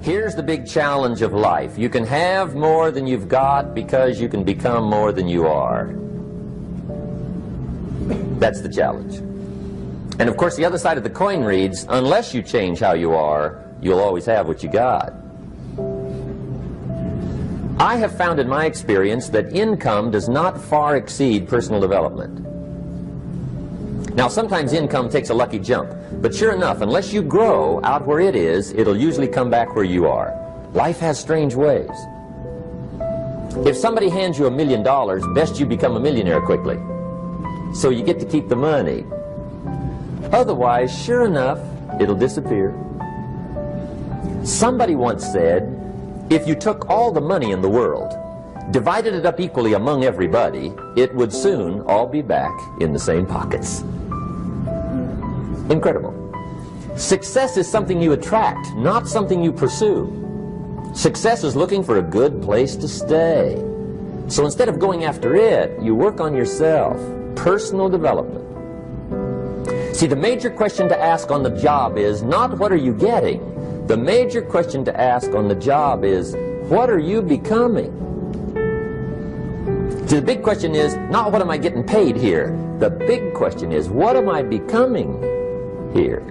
Here's the big challenge of life. You can have more than you've got because you can become more than you are. That's the challenge. And of course, the other side of the coin reads, unless you change how you are, you'll always have what you got. I have found in my experience that income does not far exceed personal development. Now, sometimes income takes a lucky jump, but sure enough, unless you grow out where it is, it'll usually come back where you are. Life has strange ways. If somebody hands you $1 million, best you become a millionaire quickly, so you get to keep the money. Otherwise, sure enough, it'll disappear. Somebody once said, if you took all the money in the world, divided it up equally among everybody, it would soon all be back in the same pockets. Incredible. Success is something you attract, not something you pursue. Success is looking for a good place to stay. So instead of going after it, you work on yourself. Personal development. See, the major question to ask on the job is not what are you getting. The major question to ask on the job is what are you becoming? See, the big question is not what am I getting paid here. The big question is what am I becoming here?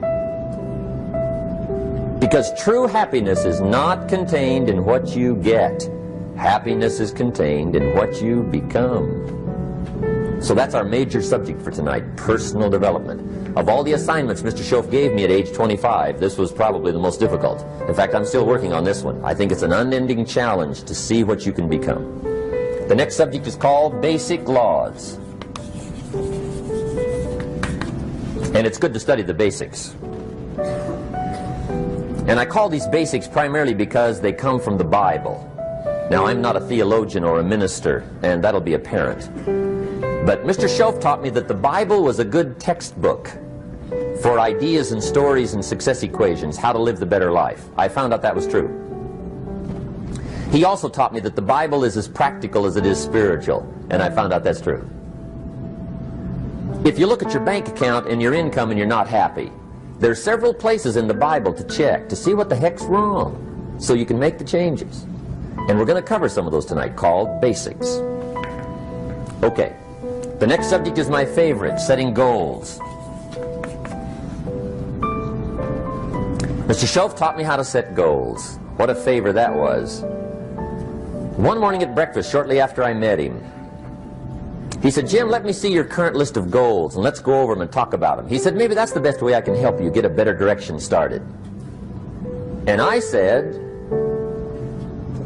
Because true happiness is not contained in what you get. Happiness is contained in what you become. So that's our major subject for tonight, personal development. Of all the assignments Mr. Schoaf gave me at age 25, this was probably the most difficult. In fact, I'm still working on this one. I think it's an unending challenge to see what you can become. The next subject is called Basic Laws. And it's good to study the basics. And I call these basics primarily because they come from the Bible. Now, I'm not a theologian or a minister, and that'll be apparent. But Mr. Schoaf taught me that the Bible was a good textbook for ideas and stories and success equations, how to live the better life. I found out that was true. He also taught me that the Bible is as practical as it is spiritual, and I found out that's true. If you look at your bank account and your income and you're not happy, there are several places in the Bible to check to see what the heck's wrong so you can make the changes. And we're going to cover some of those tonight, called basics. Okay, the next subject is my favorite, setting goals. Mr. Schoaf taught me how to set goals. What a favor that was. One morning at breakfast, shortly after I met him, he said, Jim, let me see your current list of goals, and let's go over them and talk about them. He said, maybe that's the best way I can help you get a better direction started. And I said,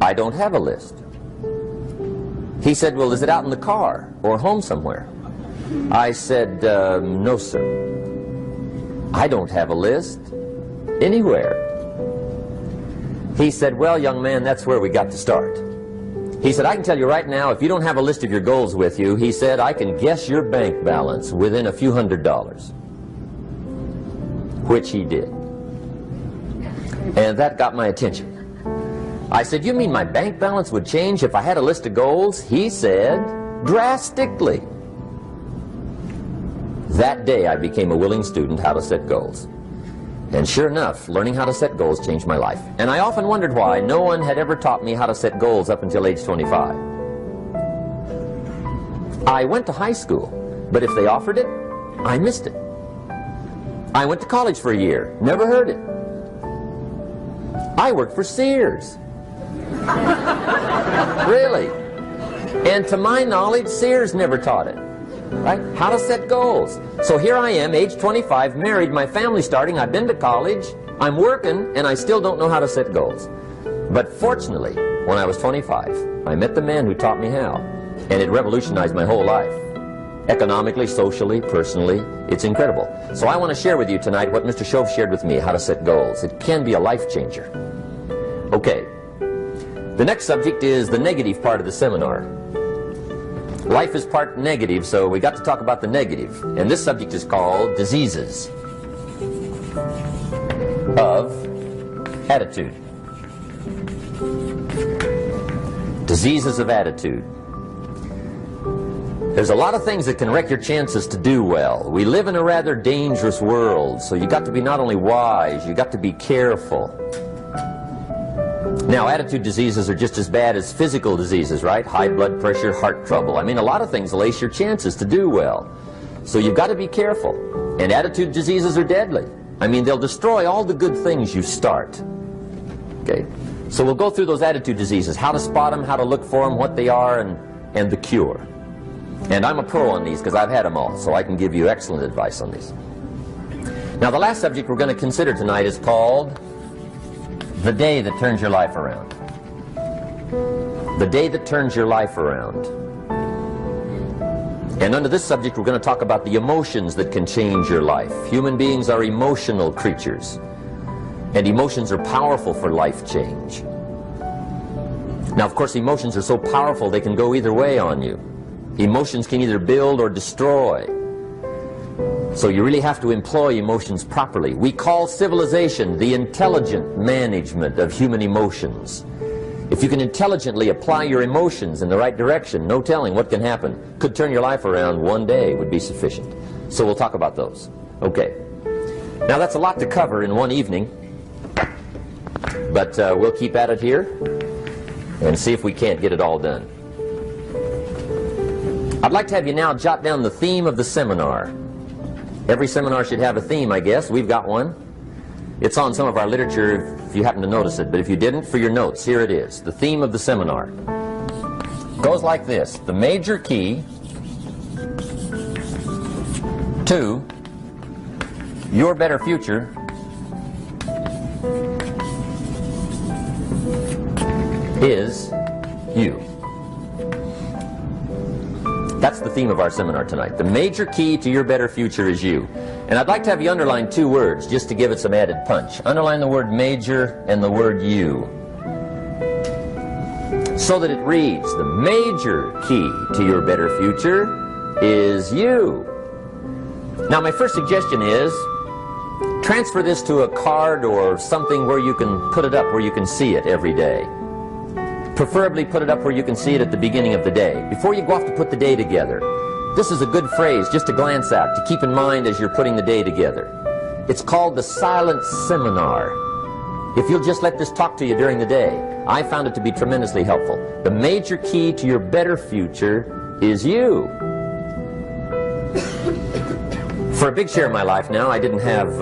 I don't have a list. He said, well, is it out in the car or home somewhere? I said, no, sir. I don't have a list anywhere. He said, well, young man, that's where we got to start. He said, I can tell you right now, if you don't have a list of your goals with you, he said, I can guess your bank balance within a few $100s. Which he did. And that got my attention. I said, you mean my bank balance would change if I had a list of goals? He said, drastically. That day I became a willing student how to set goals. And sure enough, learning how to set goals changed my life. And I often wondered why no one had ever taught me how to set goals up until age 25. I went to high school, but if they offered it, I missed it. I went to college for a year, never heard it. I worked for Sears. Really. And to my knowledge, Sears never taught it. Right? How to set goals. So here I am, age 25, married, my family's starting, I've been to college, I'm working, and I still don't know how to set goals. But fortunately, when I was 25, I met the man who taught me how, and it revolutionized my whole life. Economically, socially, personally, it's incredible. So I want to share with you tonight what Mr. Schoaf shared with me, how to set goals. It can be a life changer. Okay, the next subject is the negative part of the seminar. Life is part negative, so we got to talk about the negative. And this subject is called diseases of attitude. Diseases of attitude. There's a lot of things that can wreck your chances to do well. We live in a rather dangerous world, so you got to be not only wise, you got to be careful. Now, attitude diseases are just as bad as physical diseases, right? High blood pressure, heart trouble. I mean, a lot of things lace your chances to do well. So you've got to be careful. And attitude diseases are deadly. I mean, they'll destroy all the good things you start. Okay? So we'll go through those attitude diseases, how to spot them, how to look for them, what they are, and the cure. And I'm a pro on these because I've had them all, so I can give you excellent advice on these. Now, the last subject we're going to consider tonight is called the day that turns your life around. The day that turns your life around. And under this subject, we're going to talk about the emotions that can change your life. Human beings are emotional creatures. And emotions are powerful for life change. Now, of course, emotions are so powerful they can go either way on you. Emotions can either build or destroy. So you really have to employ emotions properly. We call civilization the intelligent management of human emotions. If you can intelligently apply your emotions in the right direction, no telling what can happen. Could turn your life around one day would be sufficient. So we'll talk about those. Okay. Now that's a lot to cover in one evening. But we'll keep at it here and see if we can't get it all done. I'd like to have you now jot down the theme of the seminar. Every seminar should have a theme, I guess. We've got one. It's on some of our literature if you happen to notice it, but if you didn't, for your notes, here it is. The theme of the seminar goes like this: the major key to your better future is you. That's the theme of our seminar tonight. The major key to your better future is you. And I'd like to have you underline two words just to give it some added punch. Underline the word major and the word you, so that it reads, the major key to your better future is you. Now, my first suggestion is transfer this to a card or something where you can put it up, where you can see it every day. Preferably put it up where you can see it at the beginning of the day, before you go off to put the day together. This is a good phrase just to glance at, to keep in mind as you're putting the day together. It's called the silent seminar. If you'll just let this talk to you during the day, I found it to be tremendously helpful. The major key to your better future is you. For a big share of my life now, I didn't have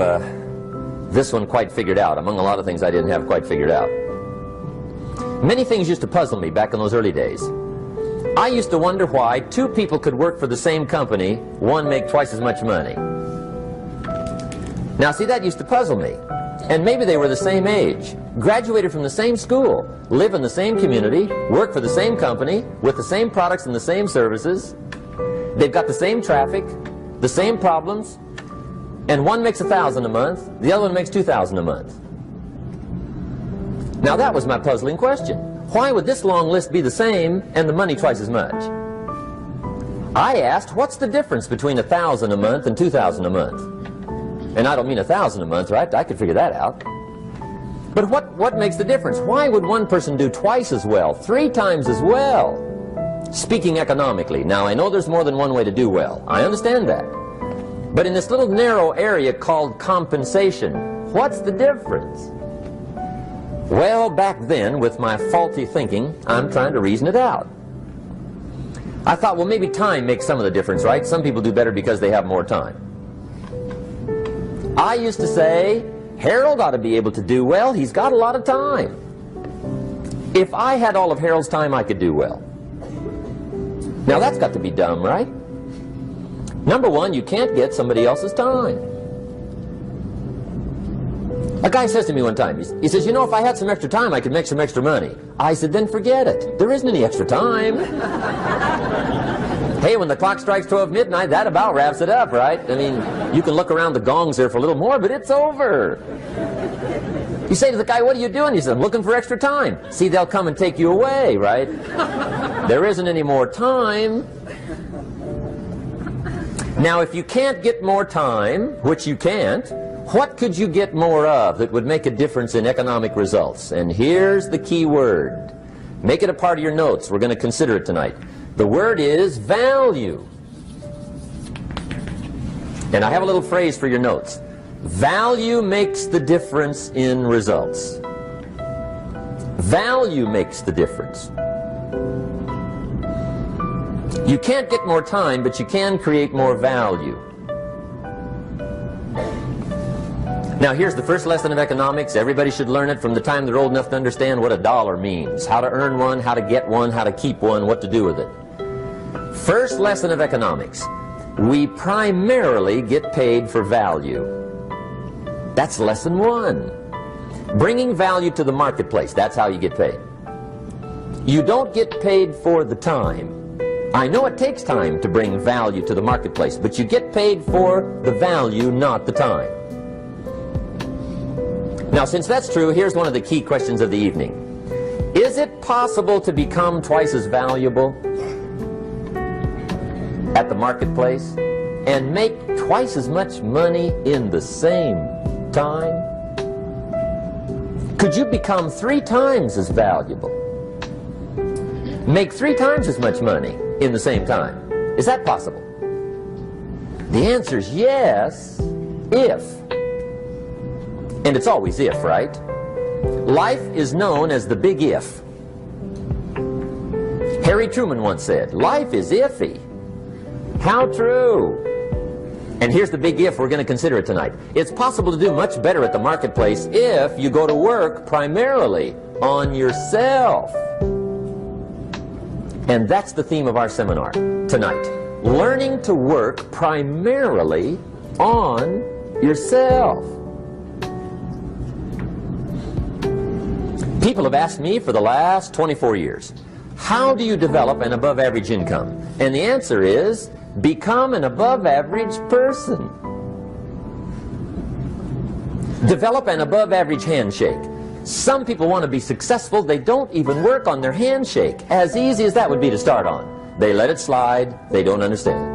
this one quite figured out, among a lot of things I didn't have quite figured out. Many things used to puzzle me back in those early days. I used to wonder why two people could work for the same company, one make twice as much money. Now see, that used to puzzle me. And maybe they were the same age, graduated from the same school, live in the same community, work for the same company, with the same products and the same services. They've got the same traffic, the same problems, and one makes $1,000 a month, the other one makes $2,000 a month. Now that was my puzzling question. Why would this long list be the same and the money twice as much? I asked, what's the difference between $1,000 a month and $2,000 a month? And I don't mean $1,000 a month, right? I could figure that out. But what makes the difference? Why would one person do twice as well, 3 times as well? Speaking economically, now I know there's more than one way to do well. I understand that. But in this little narrow area called compensation, what's the difference? Well, back then, with my faulty thinking, I'm trying to reason it out. I thought, well, maybe time makes some of the difference, right? Some people do better because they have more time. I used to say, Harold ought to be able to do well. He's got a lot of time. If I had all of Harold's time, I could do well. Now, that's got to be dumb, right? Number one, you can't get somebody else's time. A guy says to me one time, he says, you know, if I had some extra time, I could make some extra money. I said, then forget it. There isn't any extra time. Hey, when the clock strikes 12 midnight, that about wraps it up, right? I mean, you can look around the gongs there for a little more, but it's over. You say to the guy, what are you doing? He says, I'm looking for extra time. See, they'll come and take you away, right? There isn't any more time. Now, if you can't get more time, which you can't, what could you get more of that would make a difference in economic results? And here's the key word. Make it a part of your notes. We're going to consider it tonight. The word is value. And I have a little phrase for your notes. Value makes the difference in results. Value makes the difference. You can't get more time, but you can create more value. Now here's the first lesson of economics. Everybody should learn it from the time they're old enough to understand what a dollar means, how to earn one, how to get one, how to keep one, what to do with it. First lesson of economics. We primarily get paid for value. That's lesson one. Bringing value to the marketplace, that's how you get paid. You don't get paid for the time. I know it takes time to bring value to the marketplace, but you get paid for the value, not the time. Now, since that's true, here's one of the key questions of the evening. Is it possible to become twice as valuable at the marketplace and make twice as much money in the same time? Could you become 3 times as valuable? Make 3 times as much money in the same time? Is that possible? The answer is yes, if. And it's always if, right? Life is known as the big if. Harry Truman once said, life is iffy. How true. And here's the big if we're going to consider it tonight. It's possible to do much better at the marketplace if you go to work primarily on yourself. And that's the theme of our seminar tonight. Learning to work primarily on yourself. People have asked me for the last 24 years, how do you develop an above average income? And the answer is, become an above average person. Develop an above average handshake. Some people want to be successful, they don't even work on their handshake. As easy as that would be to start on. They let it slide, they don't understand.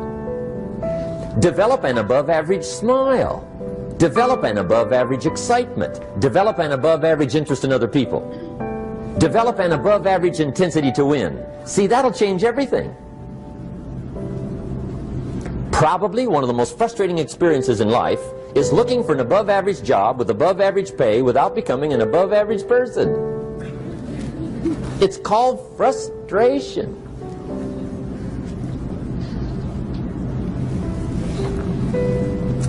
Develop an above average smile. Develop an above average excitement. Develop an above average interest in other people. Develop an above average intensity to win. See, that'll change everything. Probably one of the most frustrating experiences in life is looking for an above average job with above average pay without becoming an above average person. It's called frustration.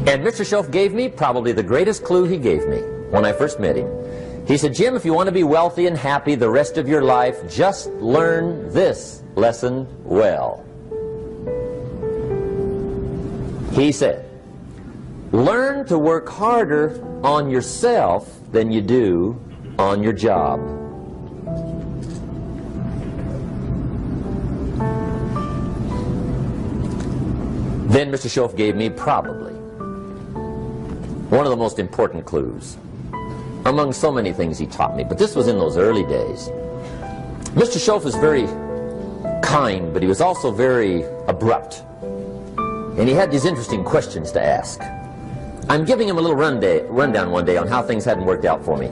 And Mr. Schoaf gave me probably the greatest clue he gave me when I first met him. He said, Jim, if you want to be wealthy and happy the rest of your life, just learn this lesson well. He said, learn to work harder on yourself than you do on your job. Then Mr. Schoaf gave me probably one of the most important clues among so many things he taught me, but this was in those early days. Mr. Schoaf was very kind, but he was also very abrupt. And he had these interesting questions to ask. I'm giving him a little rundown one day on how things hadn't worked out for me.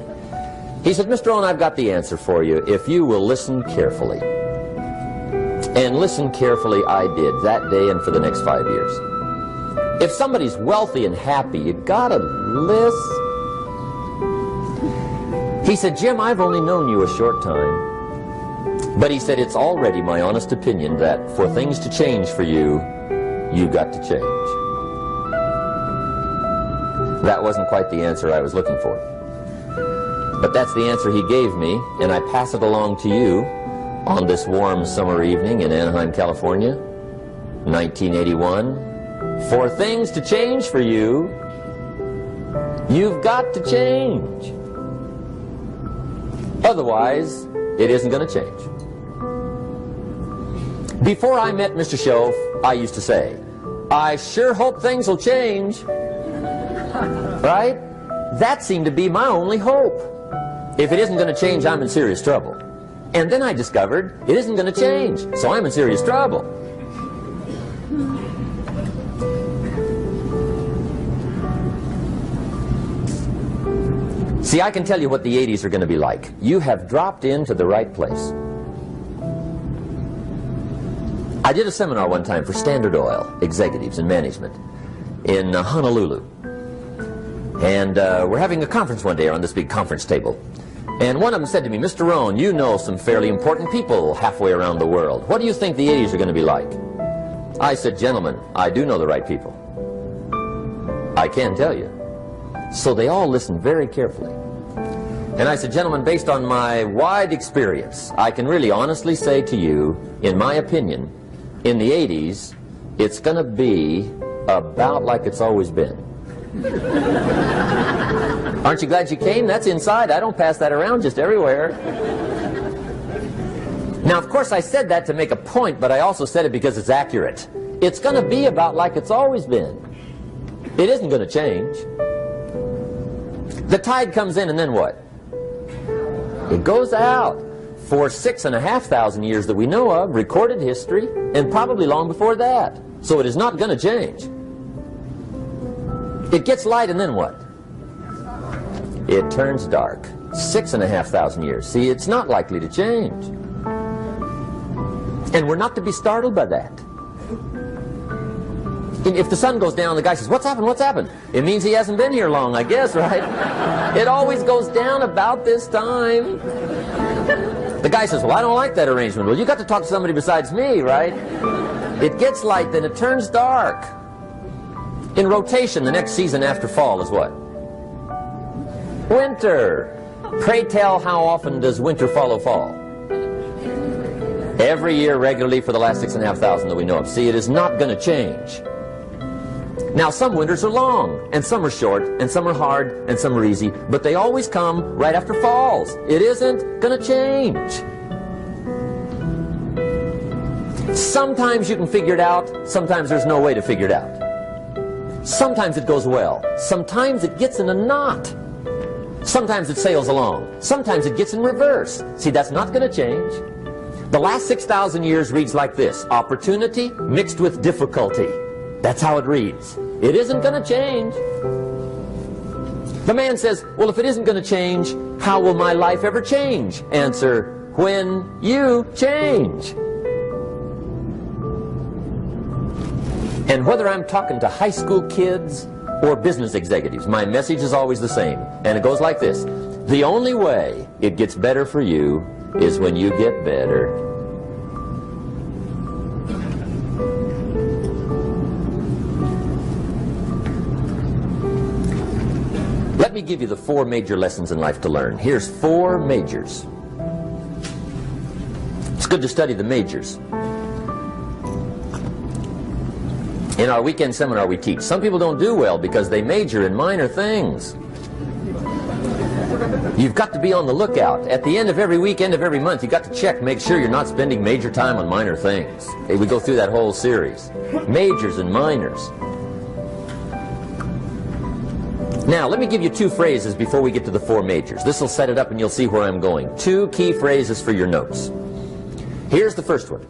He said, Mr. Rohn, I've got the answer for you if you will listen carefully. And listen carefully I did that day and for the next 5 years. If somebody's wealthy and happy, you gotta listen. He said, Jim, I've only known you a short time. But he said, it's already my honest opinion that for things to change for you, you've got to change. That wasn't quite the answer I was looking for. But that's the answer he gave me, and I pass it along to you on this warm summer evening in Anaheim, California, 1981. For things to change for you, you've got to change. Otherwise, it isn't going to change. Before I met Mr. Schoaf, I used to say, I sure hope things will change. Right? That seemed to be my only hope. If it isn't going to change, I'm in serious trouble. And then I discovered it isn't going to change, so I'm in serious trouble. See, I can tell you what the 80s are going to be like. You have dropped into the right place. I did a seminar one time for Standard Oil executives and management in Honolulu. And we're having a conference one day on this big conference table. And one of them said to me, Mr. Rohn, you know some fairly important people halfway around the world. What do you think the 80s are going to be like? I said, gentlemen, I do know the right people. I can tell you. So they all listened very carefully. And I said, gentlemen, based on my wide experience, I can really honestly say to you, in my opinion, in the 80s, it's going to be about like it's always been. Aren't you glad you came? That's inside. I don't pass that around just everywhere. Now, of course, I said that to make a point, but I also said it because it's accurate. It's going to be about like it's always been. It isn't going to change. The tide comes in, and then what? It goes out. For 6,500 years that we know of, recorded history, and probably long before that. So it is not going to change. It gets light, and then what? It turns dark. 6,500 years. See, it's not likely to change. And we're not to be startled by that. If the sun goes down, the guy says, what's happened, what's happened? It means he hasn't been here long, I guess, right? It always goes down about this time. The guy says, well, I don't like that arrangement. Well, you got to talk to somebody besides me, right? It gets light, then it turns dark. In rotation, the next season after fall is what? Winter. Pray tell, how often does winter follow fall? Every year regularly for the last 6,500 that we know of. See, it is not going to change. Now, some winters are long, and some are short, and some are hard, and some are easy, but they always come right after falls. It isn't going to change. Sometimes you can figure it out, sometimes there's no way to figure it out. Sometimes it goes well, sometimes it gets in a knot. Sometimes it sails along, sometimes it gets in reverse. See, that's not going to change. The last 6,000 years reads like this: opportunity mixed with difficulty. That's how it reads. It isn't going to change. The man says, well, if it isn't going to change, how will my life ever change? Answer, when you change. And whether I'm talking to high school kids or business executives, my message is always the same. And it goes like this: the only way it gets better for you is when you get better. Let me give you the 4 major lessons in life to learn. Here's 4 majors. It's good to study the majors. In our weekend seminar we teach, some people don't do well because they major in minor things. You've got to be on the lookout. At the end of every week, end of every month, you've got to check, make sure you're not spending major time on minor things. We go through that whole series. Majors and minors. Now, let me give you 2 phrases before we get to the 4 majors. This will set it up and you'll see where I'm going. 2 key phrases for your notes. Here's the first one.